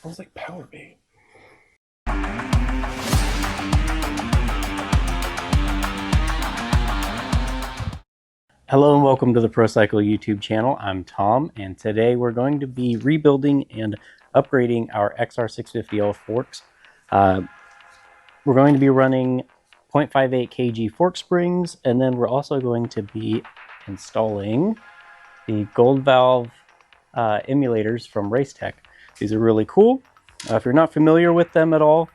smells like Power Bait. Hello and welcome to the Pro Cycle YouTube channel. I'm Tom, and today we're going to be rebuilding and upgrading our XR650L forks. We're going to be running 0.58 kg fork springs, and then we're also going to be installing the gold valve emulators from Racetech. These are really cool. If you're not familiar with them at all,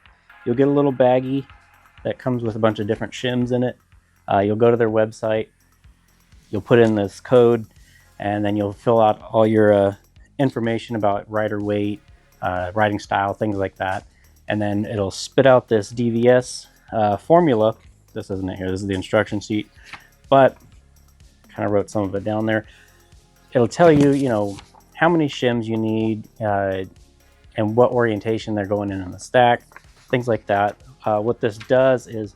you'll get a little baggie that comes with a bunch of different shims in it. You'll go to their website, you'll put in this code, and then you'll fill out all your information about rider weight, riding style, things like that. And then it'll spit out this DVS formula. This isn't it here, this is the instruction sheet, but kind of wrote some of it down there. It'll tell you, you know, how many shims you need, and what orientation they're going in the stack, things like that. What this does is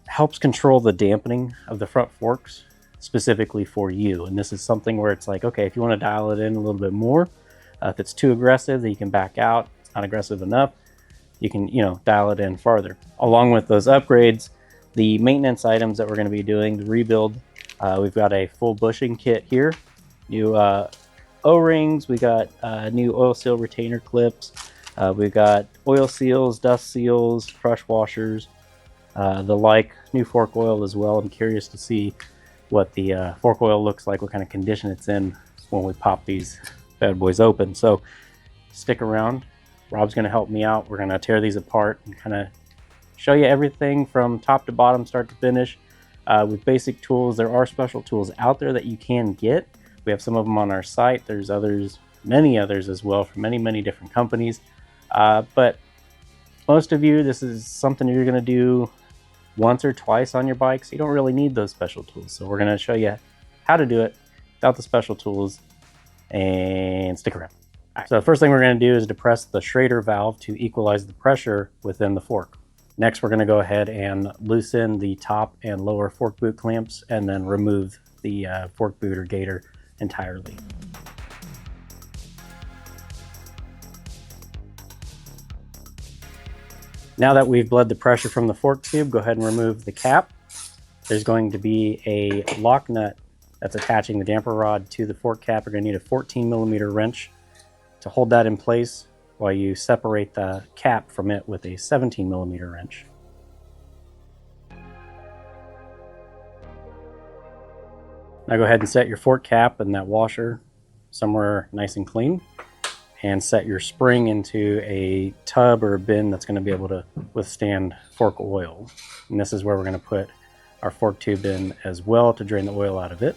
helps control the dampening of the front forks specifically for you. And this is something where it's like, okay, if you want to dial it in a little bit more, if it's too aggressive, then you can back out. It's not aggressive enough, you can, you know, dial it in farther. Along with those upgrades, the maintenance items that we're going to be doing, the rebuild, we've got a full bushing kit here, new O-rings, we got new oil seal retainer clips, we've got oil seals, dust seals, crush washers, the like, new fork oil as well. I'm curious to see what the fork oil looks like, what kind of condition it's in when we pop these bad boys open. So stick around. Rob's going to help me out. We're going to tear these apart and kind of show you everything from top to bottom, start to finish, with basic tools. There are special tools out there that you can get. We have some of them on our site. There's others, many others as well, from many different companies. But most of you, this is something you're going to do once or twice on your bike, so you don't really need those special tools. So we're going to show you how to do it without the special tools, and stick around. All right. So the first thing we're going to do is depress the Schrader valve to equalize the pressure within the fork. Next, we're going to go ahead and loosen the top and lower fork boot clamps, and then remove the fork boot or gator entirely. Now that we've bled the pressure from the fork tube, go ahead and remove the cap. There's going to be a lock nut that's attaching the damper rod to the fork cap. You're going to need a 14mm wrench to hold that in place while you separate the cap from it with a 17mm wrench. Now go ahead and set your fork cap and that washer somewhere nice and clean, and set your spring into a tub or a bin that's going to be able to withstand fork oil. And this is where we're going to put our fork tube in as well to drain the oil out of it.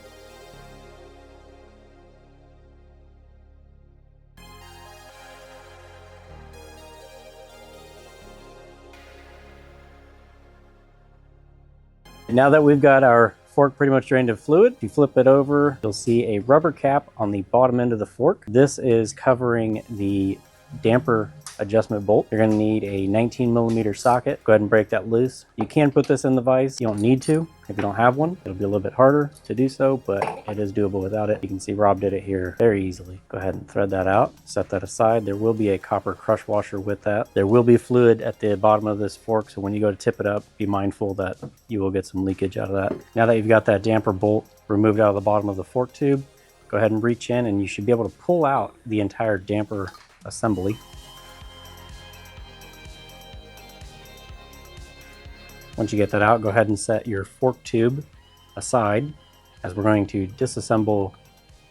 Now that we've got our fork pretty much drained of fluid, if you flip it over, you'll see a rubber cap on the bottom end of the fork. This is covering the damper adjustment bolt. You're going to need a 19mm socket. Go ahead and break that loose. You can put this in the vise. You don't need to if you don't have one. It'll be a little bit harder to do so, but it is doable without it. You can see Rob did it here very easily. Go ahead and thread that out. Set that aside. There will be a copper crush washer with that. There will be fluid at the bottom of this fork, so when you go to tip it up, be mindful that you will get some leakage out of that. Now that you've got that damper bolt removed out of the bottom of the fork tube, go ahead and reach in and you should be able to pull out the entire damper assembly. Once you get that out, go ahead and set your fork tube aside as we're going to disassemble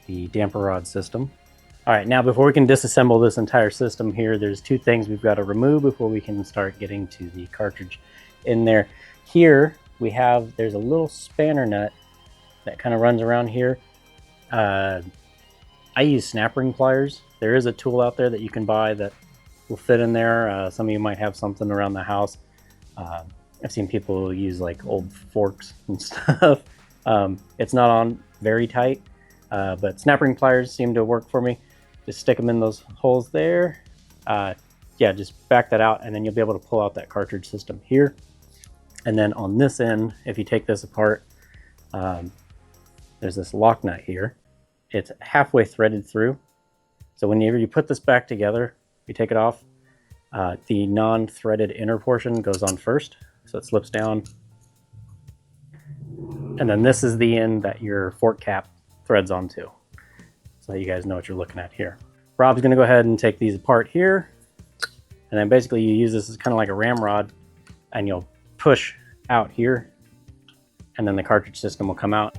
the damper rod system. All right, now before we can disassemble this entire system here, there's two things we've got to remove before we can start getting to the cartridge in there. Here we have, there's a little spanner nut that kind of runs around here. I use snap ring pliers. There is a tool out there that you can buy that will fit in there. Some of you might have something around the house. I've seen people use like old forks and stuff. It's not on very tight, but snap ring pliers seem to work for me. Just stick them in those holes there. Yeah, just back that out and then you'll be able to pull out that cartridge system here. And then on this end, if you take this apart, there's this lock nut here. It's halfway threaded through. So whenever you put this back together, You take it off. The non-threaded inner portion goes on first, so it slips down. And then this is the end that your fork cap threads onto, so that you guys know what you're looking at here. Rob's gonna go ahead and take these apart here, and then basically you use this as kind of like a ramrod, and you'll push out here, and then the cartridge system will come out.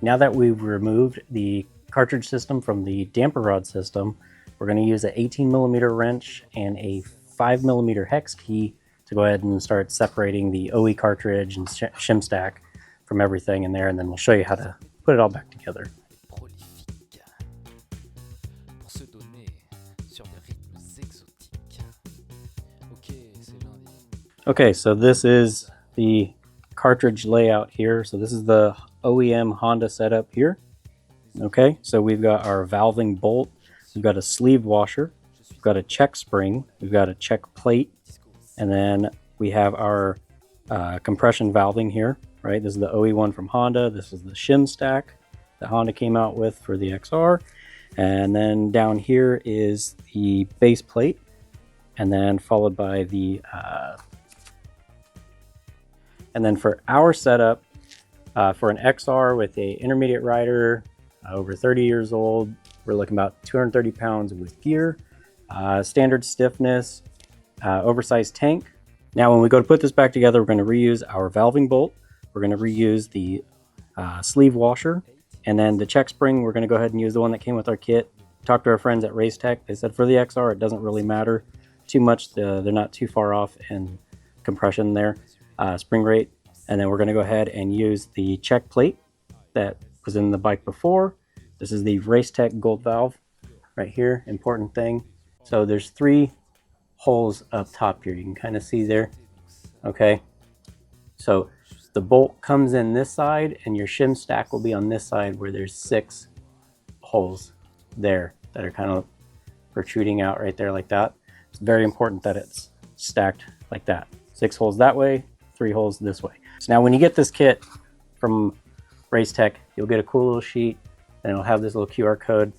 Now that we've removed the cartridge system from the damper rod system, we're going to use an 18mm wrench and a 5mm hex key to go ahead and start separating the OE cartridge and shim stack from everything in there, and then we'll show you how to put it all back together. Okay, so this is the cartridge layout here. So this is the OEM Honda setup here. Okay, so we've got our valving bolt, we've got a sleeve washer, we've got a check spring, we've got a check plate, and then we have our compression valving here, right? This is the OE one from Honda. This is the shim stack that Honda came out with for the XR. And then down here is the base plate, and then followed by the and then for our setup, for an XR with a intermediate rider, over 30 years old, we're looking about 230 pounds with gear, standard stiffness, oversized tank. Now when we go to put this back together, we're going to reuse our valving bolt, we're going to reuse the sleeve washer, and then the check spring, we're going to go ahead and use the one that came with our kit. Talked to our friends at Race Tech. They said for the XR, it doesn't really matter too much. They're not too far off in compression there, spring rate. And then we're going to go ahead and use the check plate that was in the bike before. This is the Race Tech gold valve right here, important thing. So there's 3 holes up top here. You can kind of see there. Okay. So the bolt comes in this side and your shim stack will be on this side where there's 6 holes there that are kind of protruding out right there like that. It's very important that it's stacked like that. 6 holes that way, 3 holes this way. So now when you get this kit from Race Tech, you'll get a cool little sheet, and it'll have this little QR code.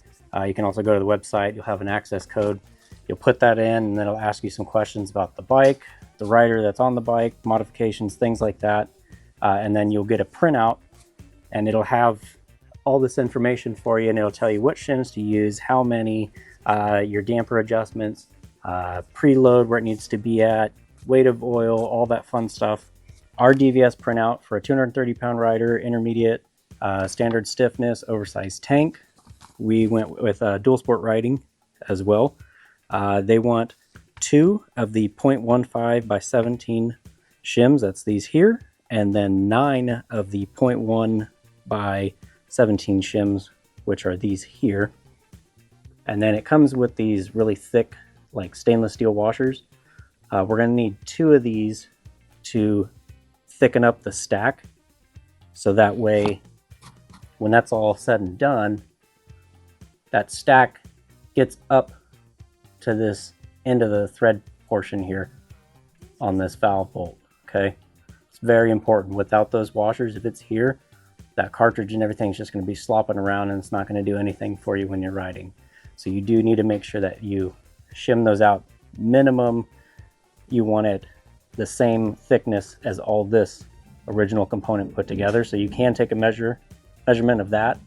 You can also go to the website, you'll have an access code. You'll put that in, and then it'll ask you some questions about the bike, the rider that's on the bike, modifications, things like that. And then you'll get a printout, and it'll have all this information for you, and it'll tell you what shims to use, how many, your damper adjustments, preload where it needs to be at, weight of oil, all that fun stuff. Our DVS printout for a 230 pound rider, intermediate, standard stiffness, oversized tank. We went with dual sport riding as well. They want 2 of the 0.15 by 17 shims, that's these here, and then 9 of the 0.1 by 17 shims, which are these here. And then it comes with these really thick, like stainless steel washers. We're gonna need 2 of these to thicken up the stack, so that way when that's all said and done, that stack gets up to this end of the thread portion here on this valve bolt. Okay, it's very important. Without those washers, if it's here, that cartridge and everything is just going to be slopping around, and it's not going to do anything for you when you're riding. So you do need to make sure that you shim those out. Minimum, you want it the same thickness as all this original component put together. So you can take a measurement of that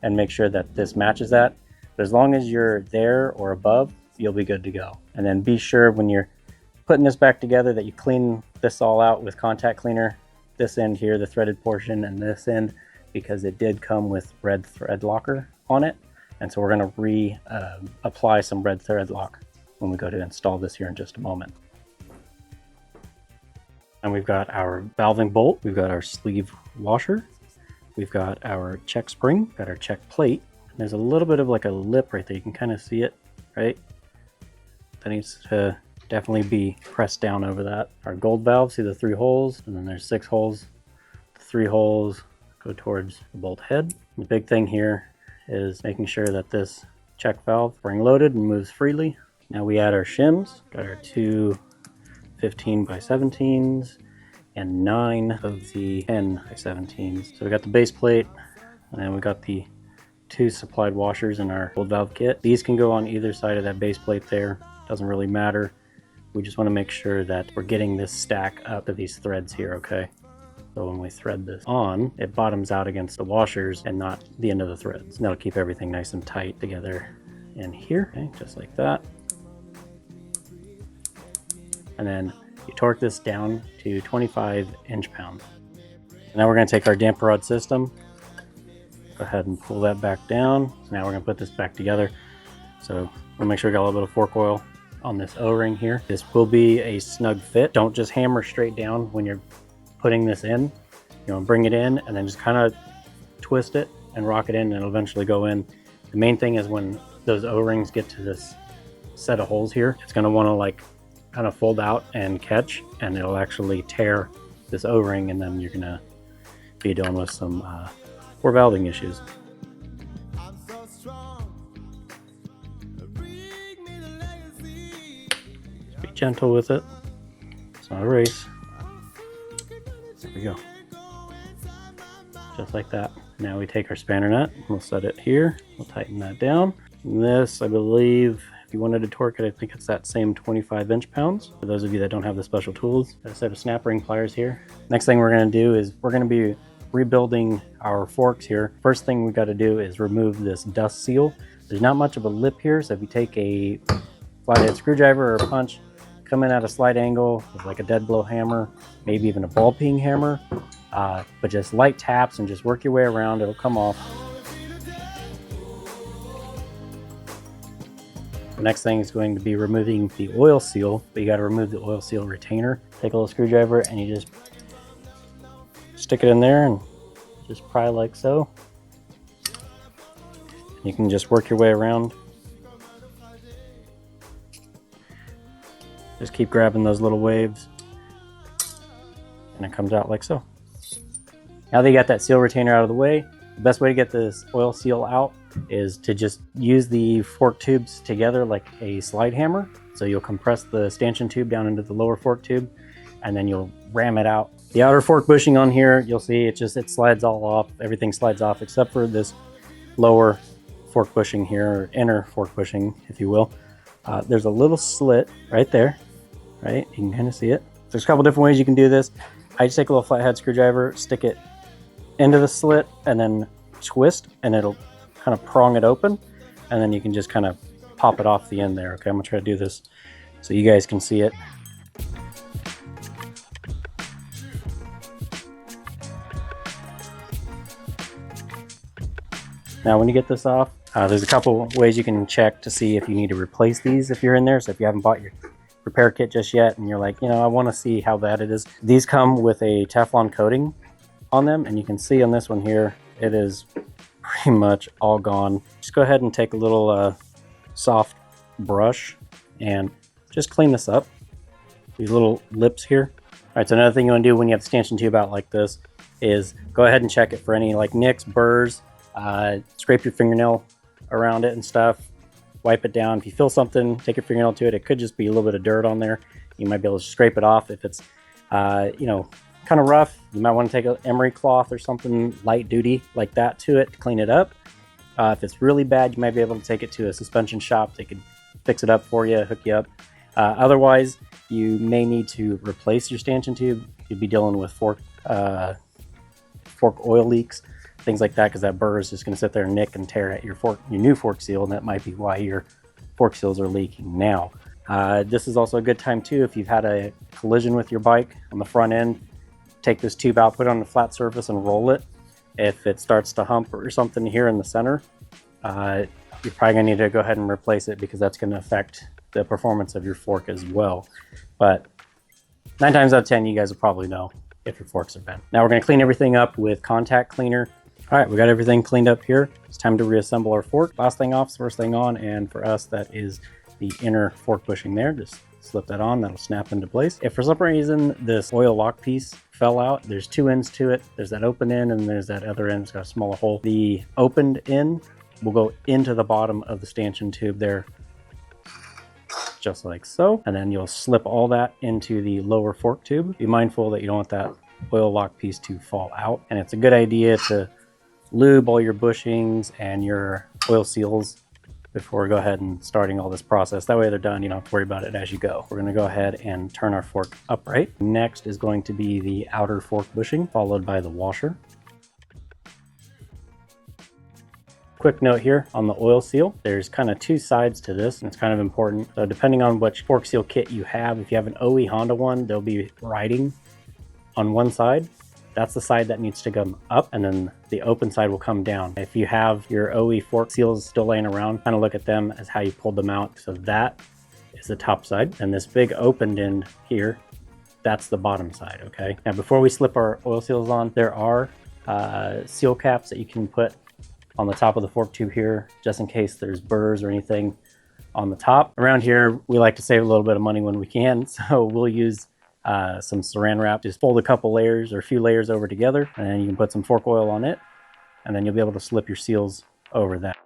and make sure that this matches that. But as long as you're there or above, you'll be good to go. And then be sure when you're putting this back together that you clean this all out with contact cleaner, this end here, the threaded portion, and this end, because it did come with red thread locker on it. And so we're going to apply some red thread lock when we go to install this here in just a moment. And we've got our valving bolt, we've got our sleeve washer, we've got our check spring, got our check plate. There's a little bit of like a lip right there, you can kind of see it, right? That needs to definitely be pressed down over that. Our gold valve, see the 3 holes, and then there's 6 holes. The 3 holes go towards the bolt head. The big thing here is making sure that this check valve spring loaded and moves freely. Now we add our shims. Got our two 15 by 17s and 9 of the 10 by 17s. So we got the base plate, and then we got the 2 supplied washers in our old valve kit. These can go on either side of that base plate there. Doesn't really matter. We just want to make sure that we're getting this stack up to these threads here, okay? So when we thread this on, it bottoms out against the washers and not the end of the threads. And that'll keep everything nice and tight together in here, okay? Just like that. And then you torque this down to 25 inch-pounds. Now we're going to take our damper rod system, go ahead and pull that back down. So now we're going to put this back together. So we'll make sure we got a little bit of fork oil on this O-ring here. This will be a snug fit. Don't just hammer straight down when you're putting this in. You know, bring it in and then just kind of twist it and rock it in, and it'll eventually go in. The main thing is when those O-rings get to this set of holes here, it's going to want to like kind of fold out and catch, and it'll actually tear this O-ring, and then you're going to be dealing with some poor valving issues. Just be gentle with it. It's not a race. There we go. Just like that. Now we take our spanner nut, we'll set it here, we'll tighten that down. And this, I believe, if you wanted to torque it, I think it's that same 25 inch-pounds. For those of you that don't have the special tools, got a set of snap ring pliers here. Next thing we're going to do is we're going to be rebuilding our forks here. First thing we got to do is remove this dust seal. There's not much of a lip here, so if you take a flathead screwdriver or a punch, come in at a slight angle with like a dead blow hammer, maybe even a ball peen hammer, but just light taps and just work your way around, it'll come off. The next thing is going to be removing the oil seal, but you got to remove the oil seal retainer. Take a little screwdriver and you just stick it in there and just pry like so. You can just work your way around. Just keep grabbing those little waves and it comes out like so. Now that you got that seal retainer out of the way, the best way to get this oil seal out is to just use the fork tubes together like a slide hammer. So you'll compress the stanchion tube down into the lower fork tube and then you'll ram it out. The outer fork bushing on here, you'll see it slides all off. Everything slides off except for this lower fork bushing here, or inner fork bushing, if you will. There's a little slit right there, right? You can kind of see it. There's a couple different ways you can do this. I just take a little flathead screwdriver, stick it into the slit and then twist, and it'll kind of prong it open, and then you can just kind of pop it off the end there. Okay, I'm gonna try to do this so you guys can see it. Now when you get this off, there's a couple ways you can check to see if you need to replace these if you're in there. So if you haven't bought your repair kit just yet and you're like, you know, I want to see how bad it is. These come with a Teflon coating on them, and you can see on this one here, it is pretty much all gone. Just go ahead and take a little soft brush and just clean this up. These little lips here. All right, so another thing you want to do when you have the stanchion tube out like this is go ahead and check it for any like nicks, burrs, scrape your fingernail around it and stuff, wipe it down. If you feel something, take your fingernail to it. It could just be a little bit of dirt on there. You might be able to scrape it off. If it's, you know, kind of rough, you might want to take an emery cloth or something light duty like that to it to clean it up. If it's really bad, you might be able to take it to a suspension shop. They could fix it up for you, hook you up. Otherwise, you may need to replace your stanchion tube. You'd be dealing with fork oil leaks, things like that, because that burr is just going to sit there and nick and tear at your new fork seal, and that might be why your fork seals are leaking now. This is also a good time too if you've had a collision with your bike on the front end. Take this tube out, put it on a flat surface and roll it. If it starts to hump or something here in the center, you're probably gonna need to go ahead and replace it, because that's gonna affect the performance of your fork as well. But 9 times out of 10, you guys will probably know if your forks are bent. Now we're gonna clean everything up with contact cleaner. All right, we got everything cleaned up here. It's time to reassemble our fork. Last thing off is first thing on, and for us, that is the inner fork bushing there. Just slip that on, that'll snap into place. If for some reason this oil lock piece fell out, there's 2 ends to it. There's that open end and there's that other end. It's got a smaller hole. The opened end will go into the bottom of the stanchion tube there. just like so. And then you'll slip all that into the lower fork tube. Be mindful that you don't want that oil lock piece to fall out. And it's a good idea to lube all your bushings and your oil seals before we go ahead and starting all this process. That way they're done, you don't have to worry about it as you go. We're gonna go ahead and turn our fork upright. Next is going to be the outer fork bushing, followed by the washer. Quick note here on the oil seal, there's kind of two sides to this, and it's kind of important. So depending on which fork seal kit you have, if you have an OE Honda one, there'll be writing on one side. That's the side that needs to come up, and then the open side will come down. If you have your OE fork seals still laying around, kind of look at them as how you pulled them out. So that is the top side, and this big opened end here, that's the bottom side, okay? Now before we slip our oil seals on, there are seal caps that you can put on the top of the fork tube here, just in case there's burrs or anything on the top. Around here, we like to save a little bit of money when we can, so we'll use some saran wrap. Just fold a couple layers or a few layers over together, and then you can put some fork oil on it, and then you'll be able to slip your seals over that.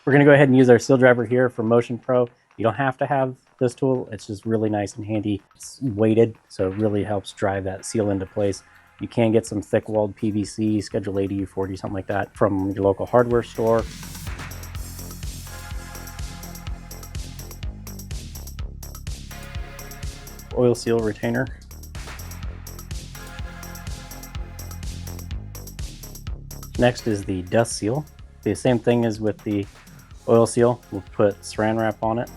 We're gonna go ahead and use our seal driver here from Motion Pro. You don't have to have this tool, it's just really nice and handy. It's weighted, so it really helps drive that seal into place. You can get some thick-walled PVC, Schedule 80, 40, something like that, from your local hardware store. Oil seal retainer. Next is the dust seal. The same thing as with the oil seal. We'll put saran wrap on it.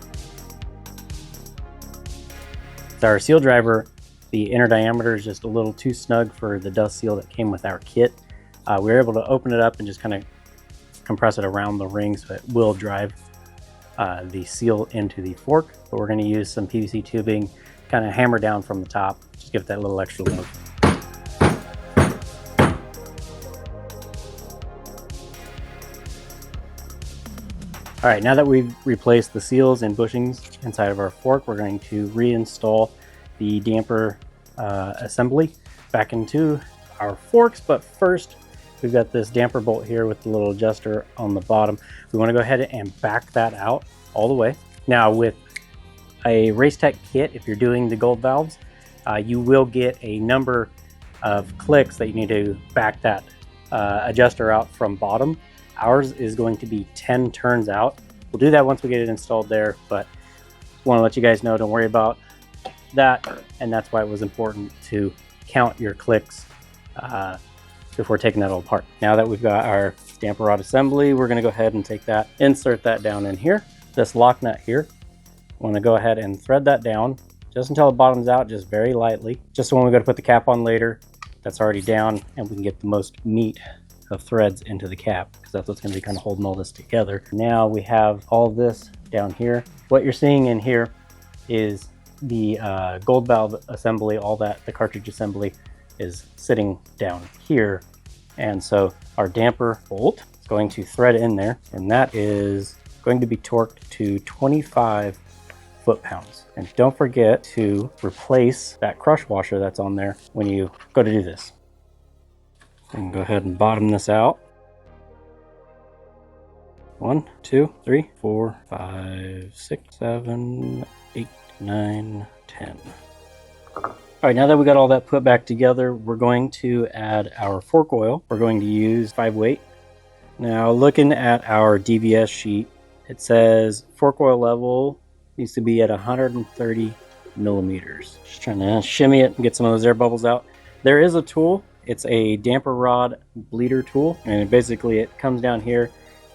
So our seal driver, the inner diameter is just a little too snug for the dust seal that came with our kit. We were able to open it up and just kind of compress it around the ring so it will drive the seal into the fork. But we're going to use some PVC tubing, kind of hammer down from the top, just give it that little extra love. All right, now that we've replaced the seals and bushings inside of our fork, we're going to reinstall the damper assembly back into our forks. But first, we've got this damper bolt here with the little adjuster on the bottom. We want to go ahead and back that out all the way. Now with a Racetech kit, if you're doing the gold valves, you will get a number of clicks that you need to back that adjuster out from bottom. Ours is going to be 10 turns out. We'll do that once we get it installed there, but want to let you guys know, don't worry about that, and that's why it was important to count your clicks before taking that all apart. Now that we've got our damper rod assembly, we're going to go ahead and take that, insert that down in here. This lock nut here, I want to go ahead and thread that down just until it bottoms out, just very lightly, just so when we go to put the cap on later, that's already down and we can get the most meat of threads into the cap, because that's what's going to be kind of holding all this together. Now we have all this down here. What you're seeing in here is the gold valve assembly. All that, the cartridge assembly, is sitting down here, and so our damper bolt is going to thread in there, and that is going to be torqued to 25 foot-pounds. And don't forget to replace that crush washer that's on there when you go to do this. And go ahead and bottom this out. 1, 2, 3, 4, 5, 6, 7, 8, 9, 10. All right, now that we got all that put back together, we're going to add our fork oil. We're going to use 5-weight. Now, looking at our DVS sheet, it says fork oil level needs to be at 130 millimeters. Just trying to shimmy it and get some of those air bubbles out. There is a tool. It's a damper rod bleeder tool, and basically it comes down here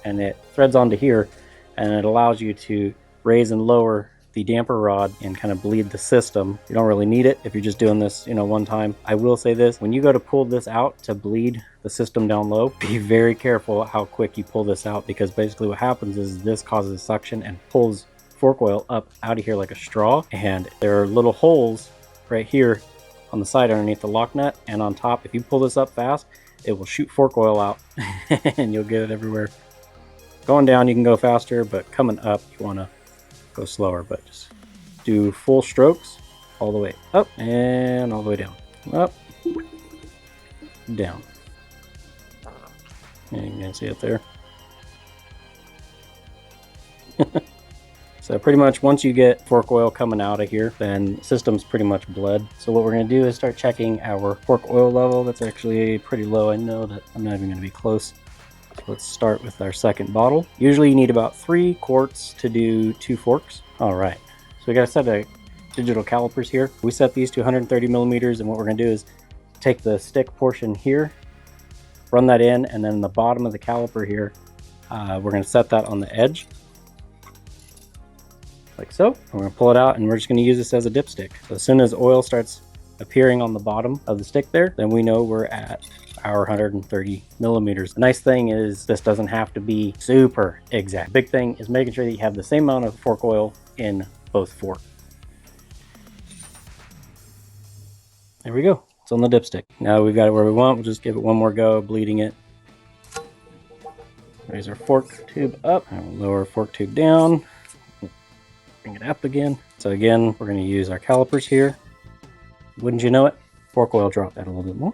and it threads onto here, and it allows you to raise and lower the damper rod and kind of bleed the system. You don't really need it if you're just doing this, one time. I will say this, when you go to pull this out to bleed the system down low, be very careful how quick you pull this out, because basically what happens is this causes suction and pulls fork oil up out of here like a straw, and there are little holes right here on the side underneath the lock nut, and on top. If you pull this up fast, it will shoot fork oil out and you'll get it everywhere. Going down you can go faster, but coming up you want to go slower. But just do full strokes all the way up and all the way down. Up, down. And you can see it there. So pretty much once you get fork oil coming out of here, then the system's pretty much bled. So what we're going to do is start checking our fork oil level. That's actually pretty low. I know that I'm not even going to be close. So let's start with our second bottle. Usually you need about 3 quarts to do 2 forks. All right, so we got a set of digital calipers here. We set these to 130 millimeters, and what we're going to do is take the stick portion here, run that in, and then the bottom of the caliper here, we're going to set that on the edge. Like so. We're going to pull it out, and we're just going to use this as a dipstick. So as soon as oil starts appearing on the bottom of the stick there, then we know we're at our 130 millimeters. The nice thing is this doesn't have to be super exact. Big thing is making sure that you have the same amount of fork oil in both forks. There we go. It's on the dipstick. Now we've got it where we want. We'll just give it one more go, bleeding it. Raise our fork tube up. And we'll lower our fork tube down. Bring it up again. So again, we're going to use our calipers here. Wouldn't you know it? Fork oil dropped that a little bit more.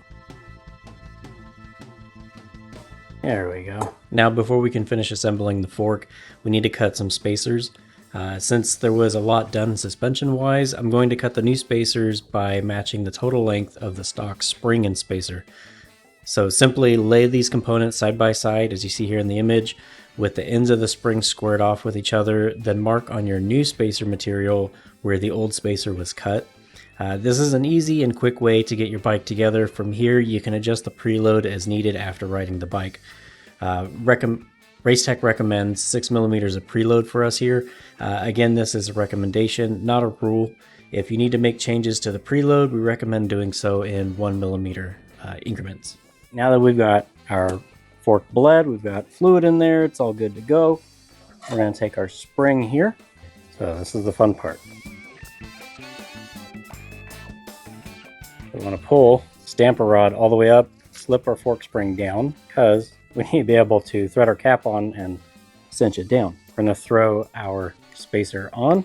There we go. Now before we can finish assembling the fork, we need to cut some spacers. Since there was a lot done suspension wise, I'm going to cut the new spacers by matching the total length of the stock spring and spacer. So simply lay these components side by side as you see here in the image, with the ends of the springs squared off with each other, then mark on your new spacer material where the old spacer was cut. This is an easy and quick way to get your bike together. From here you can adjust the preload as needed after riding the bike. Racetech recommends 6 millimeters of preload for us here. Again, this is a recommendation, not a rule. If you need to make changes to the preload, we recommend doing so in 1 millimeter increments. Now that we've got our fork bled, we've got fluid in there, it's all good to go. We're going to take our spring here. So this is the fun part. We want to pull stamper rod all the way up, slip our fork spring down, because we need to be able to thread our cap on and cinch it down. We're going to throw our spacer on,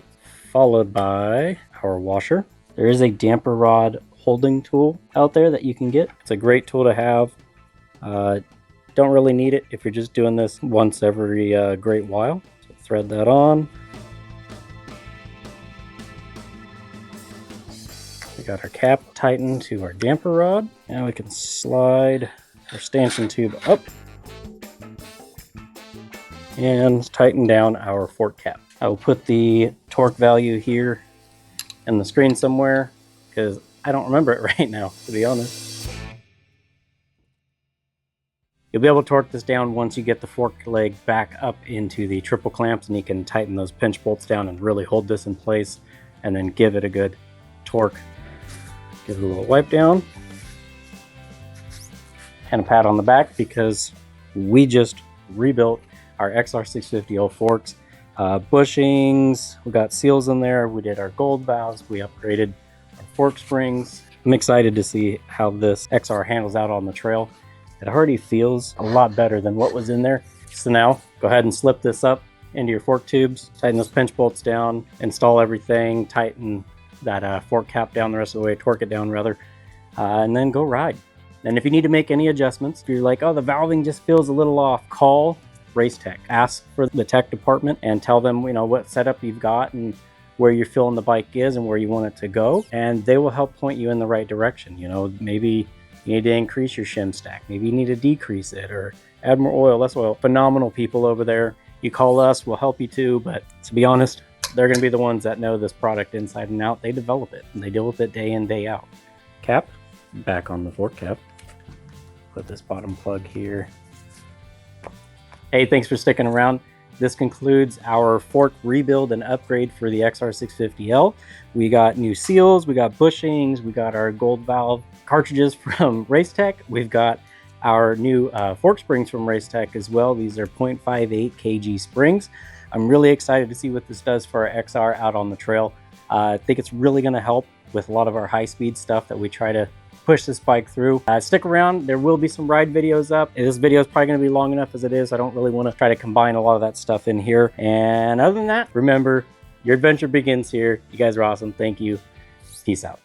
followed by our washer. There is a damper rod holding tool out there that you can get. It's a great tool to have. Don't really need it if you're just doing this once every great while. So thread that on. We got our cap tightened to our damper rod. Now we can slide our stanchion tube up and tighten down our fork cap. I will put the torque value here in the screen somewhere because I don't remember it right now, to be honest. You'll be able to torque this down once you get the fork leg back up into the triple clamps, and you can tighten those pinch bolts down and really hold this in place and then give it a good torque. Give it a little wipe down and a pat on the back because we just rebuilt our XR650L forks. Bushings, we got seals in there, we did our gold valves, we upgraded our fork springs. I'm excited to see how this XR handles out on the trail. It already feels a lot better than what was in there. So now go ahead and slip this up into your fork tubes, tighten those pinch bolts down, install everything, tighten that fork cap down the rest of the way, torque it down rather, and then go ride. And if you need to make any adjustments, if you're like, oh, the valving just feels a little off, call Racetech. Ask for the tech department and tell them, you know, what setup you've got and where you're feeling the bike is and where you want it to go, and they will help point you in the right direction. You know, maybe you need to increase your shim stack, maybe you need to decrease it or add more oil, less oil. Phenomenal people over there. You call us, we'll help you too, but to be honest, they're going to be the ones that know this product inside and out. They develop it and they deal with it day in, day out. Cap back on the fork cap. Put this bottom plug here. Hey, thanks for sticking around. This concludes our fork rebuild and upgrade for the XR650L. We got new seals, we got bushings, we got our gold valve cartridges from Racetech. We've got our new fork springs from Racetech as well. These are 0.58 kg springs. I'm really excited to see what this does for our XR out on the trail. I think it's really going to help with a lot of our high-speed stuff that we try to push this bike through. Stick around, there will be some ride videos up. This video is probably going to be long enough as it is. I don't really want to try to combine a lot of that stuff in here. And other than that, remember, your adventure begins here. You guys are awesome. Thank you. Peace out.